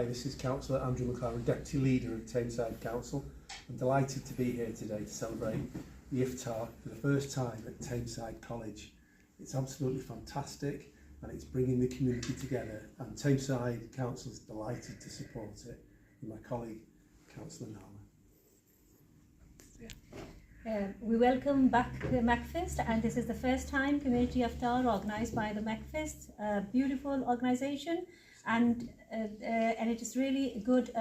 this is Councillor Andrew McLaren, Deputy Leader of Tameside Council. I'm delighted to be here today to celebrate the IFTAR for the first time at Tameside College. It's absolutely fantastic and it's bringing the community together, and Tameside Council is delighted to support it with my colleague Councillor Nala. We welcome back the MACFEST, and this is the first time Community IFTAR organised by the MACFEST, a beautiful organisation, and it is really a good,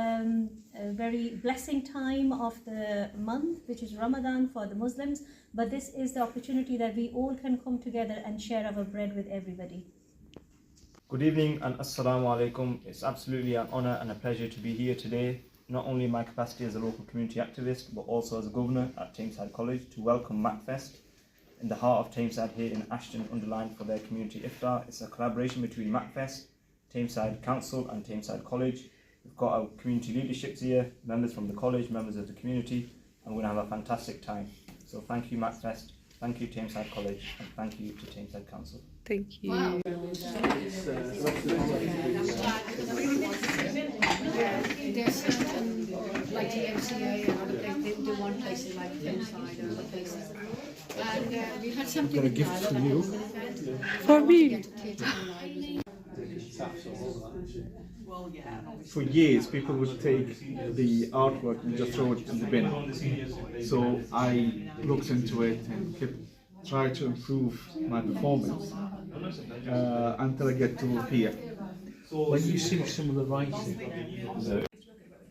very blessing time of the month, which is Ramadan for the Muslims, but this is the opportunity that we all can come together and share our bread with everybody. Good evening and Assalamu alaikum. It's absolutely an honour and a pleasure to be here today, not only in my capacity as a local community activist, but also as a governor at Tameside College, to welcome MACFEST in the heart of Tameside here in Ashton Underline for their community iftar. It's a collaboration between MACFEST, Tameside Council and Tameside College. We've got our community leaderships here, members from the college, members of the community, and we're going to have a fantastic time. So thank you MACFEST, thank you Tameside College, and thank you to Tameside Council. Thank you. Wow. There's certain, like the MCA and other places, they do one places like Tameside and other places. And we had something in Ireland. For me. For years, people would take the artwork and just throw it in the bin. So I looked into it and tried to improve my performance until I get to here. When you see some of the writing,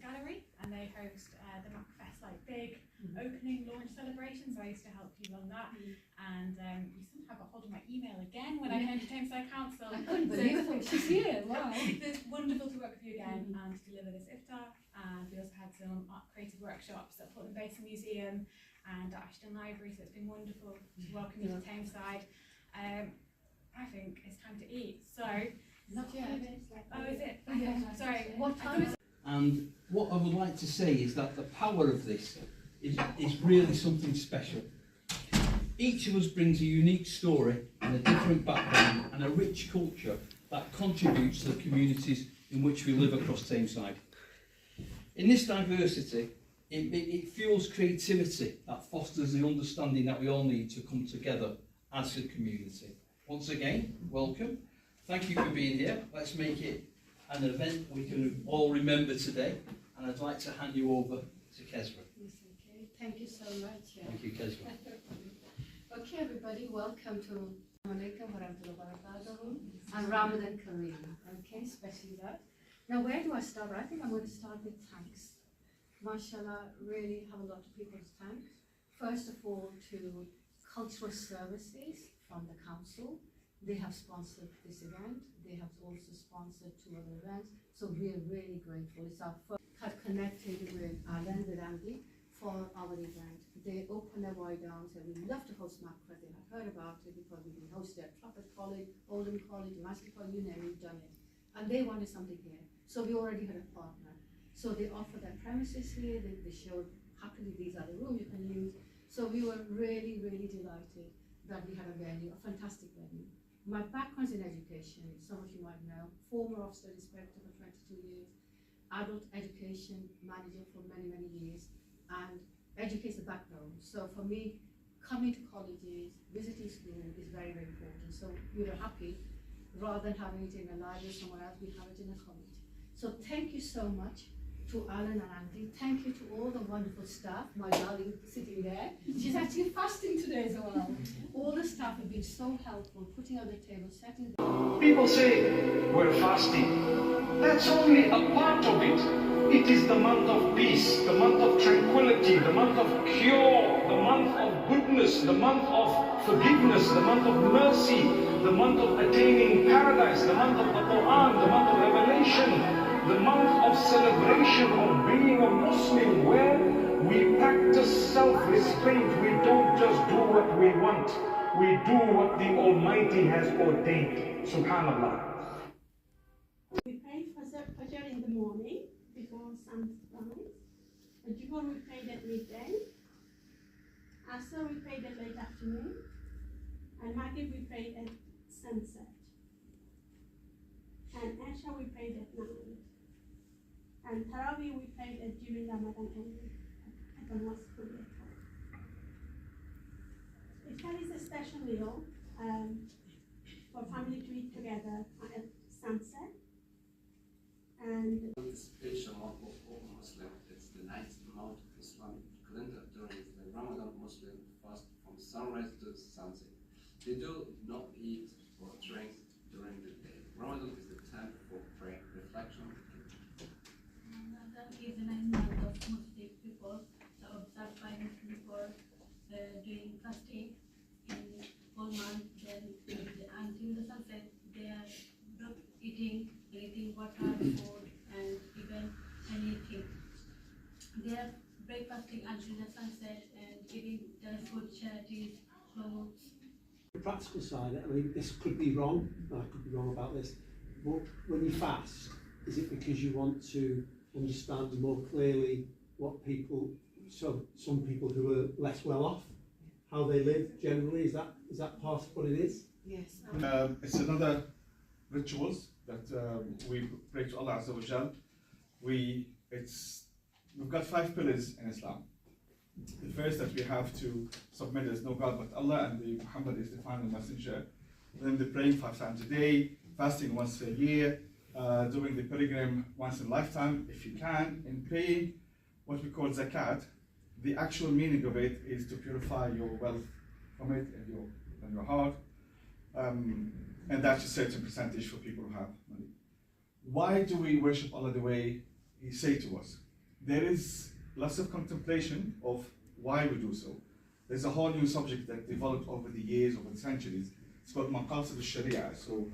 gallery, and they host the MACFEST like big opening launch celebrations. I used to help you on that, and you somehow got hold of my email again when I came to Tameside Council. I couldn't believe it. She's here. Wow. It's wonderful to work with you again and to deliver this iftar. And we also had some creative workshops at Portland Basin Museum and at Ashton Library, so it's been wonderful to welcome you to Tameside. I think it's time to eat. So. Not yet. Oh, is it? Okay. Sorry. What time? and what I would like to say is that the power of this is really something special. Each of us brings a unique story and a different background and a rich culture that contributes to the communities in which we live across Tameside. In this diversity, it fuels creativity that fosters the understanding that we all need to come together as a community. Once again, welcome. Thank you for being here. Let's make it an event we can all remember today. And I'd like to hand you over to Qaisra. Yes, okay. Thank you so much. Thank you, Qaisra. Okay, everybody, welcome to Alaikum Warahmatullahi Wabarakatuh and Ramadan Kareem. Okay, especially that. Now, where do I start? I think I'm going to start with thanks. MashaAllah, really have a lot of people to thank. First of all, to cultural services from the council. They have sponsored this event. They have also sponsored 2 other events. So we are really grateful. It's our first have connected with Alan, with Andy, for our event. They opened their wide arms and we love to host MACFEST. They have heard about it because we've been hosted at Trafford College, Oldham College, Master College, you name it, we've done it. And they wanted something here. So we already had a partner. So they offered their premises here. They showed, happily, these are the rooms you can use. So we were really, really delighted that we had a venue, a fantastic venue. My background is in education, some of you might know, former Ofsted Inspector for 22 years, adult education manager for many, many years, and education background. So for me, coming to colleges, visiting school is very, very important. So we were happy, rather than having it in a library somewhere else, we have it in a college. So thank you so much to Alan and Andy. Thank you to all the wonderful staff. My darling sitting there. She's actually fasting today as well. All the staff have been so helpful, putting on the table, setting. People say we're fasting. That's only a part of it. It is the month of peace, the month of tranquility, the month of cure, the month of goodness, the month of forgiveness, the month of mercy, the month of attaining paradise, the month of the Quran, the month of revelation. The month of celebration of being a Muslim, where we practice self-restraint. We don't just do what we want, we do what the Almighty has ordained. Subhanallah. We pray for Fajr in the morning before sunrise. Dhuhr we prayed at midday. Asr we prayed at late afternoon. And Maghrib we prayed at sunset. And Isha we prayed at night. And Tarawih we prayed during Ramadan only. At the mosque fully. Iftar is a special meal for family to eat together at sunset. And the special month of Muslim, it's the ninth month of Islamic calendar during the Ramadan Muslim fast from sunrise to sunset. They do not eat or drink during the day. Ramadan is the time for prayer, reflection. Ramadan is the ninth month of Muslim people, so observed by Muslim people doing fasting in whole month. Then until the sunset, they are not eating anything, water, food, and even anything. They are breakfasting until the sunset and giving their food, charities, clothes. The practical side, I mean, this could be wrong, I could be wrong about this, but when you fast, is it because you want to understand more clearly what people, so some people who are less well off, how they live generally, is that part of what it is? Yes. It's another rituals that we pray to Allah Azza wa Jal. We've got 5 pillars in Islam. The first that we have to submit is no God but Allah, and the Muhammad is the final messenger. Then the praying 5 times a day, fasting once a year, doing the pilgrim once in a lifetime if you can, and paying what we call zakat. The actual meaning of it is to purify your wealth from it and your heart. And that's a certain percentage for people who have money. Why do we worship Allah the way He said to us? There is lots of contemplation of why we do so. There's a whole new subject that developed over the years, over the centuries. It's called Maqasid al-Sharia, so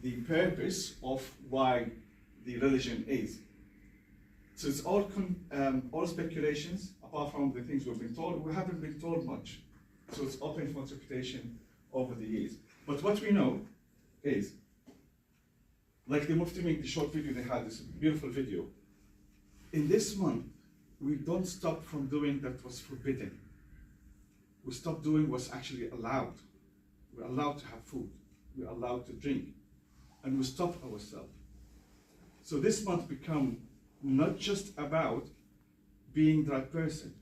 the purpose of why the religion is. So it's all speculations, apart from the things we've been told. We haven't been told much. So it's open for interpretation over the years. But what we know is, like the Mufti made the short video they had, this beautiful video. In this month, we don't stop from doing that was forbidden. We stop doing what's actually allowed. We're allowed to have food. We're allowed to drink. And we stop ourselves. So this month become not just about being the right person.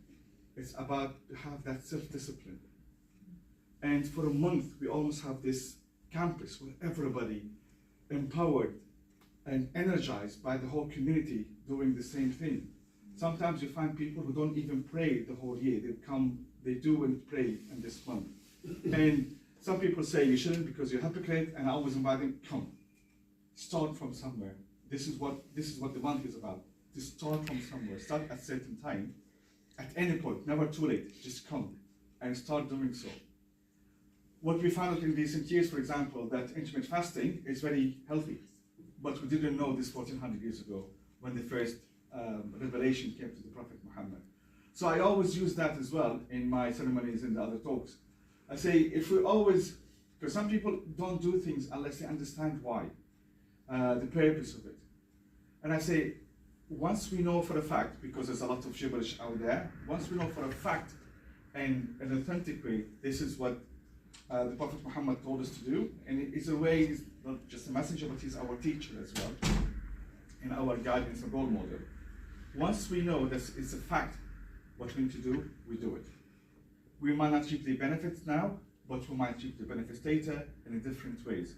It's about to have that self-discipline. And for a month, we almost have this campus with everybody empowered and energized by the whole community doing the same thing. Sometimes you find people who don't even pray the whole year. They come, they do and pray in this month. And some people say you shouldn't because you're a hypocrite, and I always invite them, come, start from somewhere. This is what the month is about. To start from somewhere, start at a certain time, at any point, never too late, just come and start doing so. What we found out in recent years, for example, that intermittent fasting is very healthy, but we didn't know this 1400 years ago when the first revelation came to the Prophet Muhammad. So I always use that as well in my ceremonies and the other talks. I say, if we always, because some people don't do things unless they understand why, the purpose of it. And I say, once we know for a fact, because there's a lot of gibberish out there, once we know for a fact and an authentic way, this is what the Prophet Muhammad told us to do, and it's a way, he's not just a messenger, but he's our teacher as well, and our guidance and role model. Once we know that it's a fact what we need to do, we do it. We might not reap the benefits now, but we might reap the benefits later in different ways.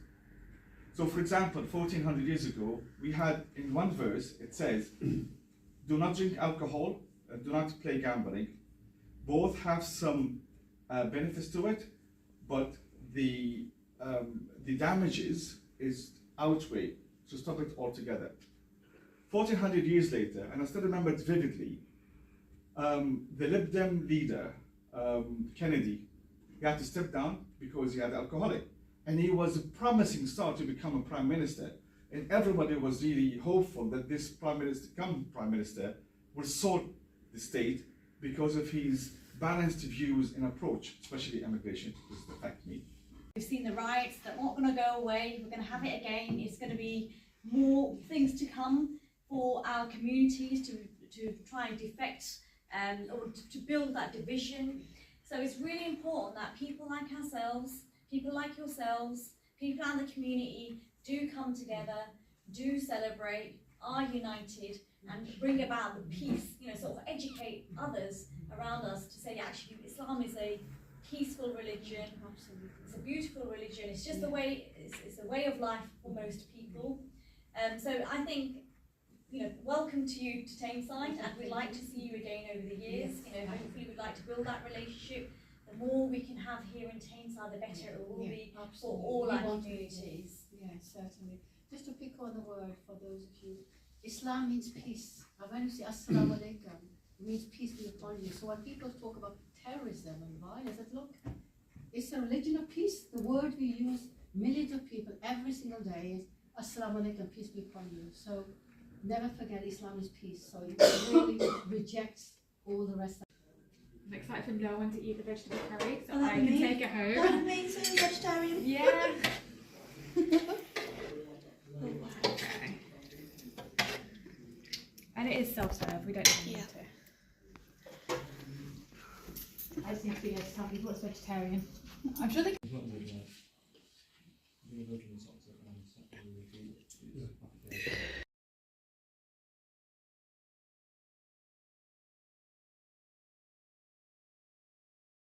So for example, 1400 years ago, we had in one verse, it says, do not drink alcohol, do not play gambling. Both have some benefits to it, but the damages is outweigh, so stop it altogether. 1400 years later, and I still remember it vividly, the Lib Dem leader, Kennedy, he had to step down because he had alcoholic. And he was a promising star to become a prime minister. And everybody was really hopeful that this prime minister would sort the state because of his balanced views and approach, especially immigration, which affect me. We've seen the riots that aren't going to go away. We're going to have it again. It's going to be more things to come for our communities to try and defect or to build that division. So it's really important that people like ourselves, people like yourselves, people out in the community do come together, do celebrate, are united, and bring about the peace, you know, sort of educate others around us to say actually Islam is a peaceful religion, it's a beautiful religion, it's just the way, it's a way of life for most people. So I think, you know, welcome to you to Tameside, and we'd like to see you again over the years. You know, hopefully we'd like to build that relationship. The more we can have here in Tameside, the better it will be for all our communities. Yes, certainly. Just to pick on the word for those of you, Islam means peace. And when you say Assalamu alaikum, it means peace be upon you. So when people talk about terrorism and violence, look, it's a religion of peace. The word we use, millions of people every single day is Assalamu alaikum, peace be upon you. So never forget Islam is peace. So it really rejects all the rest. I'm excited for no one to eat the vegetable curry, so Oh, I can take it home. That makes me vegetarian. Yeah. Okay. And it is self-serve, we don't even need to. I just need to be able to tell people it's vegetarian. I'm sure they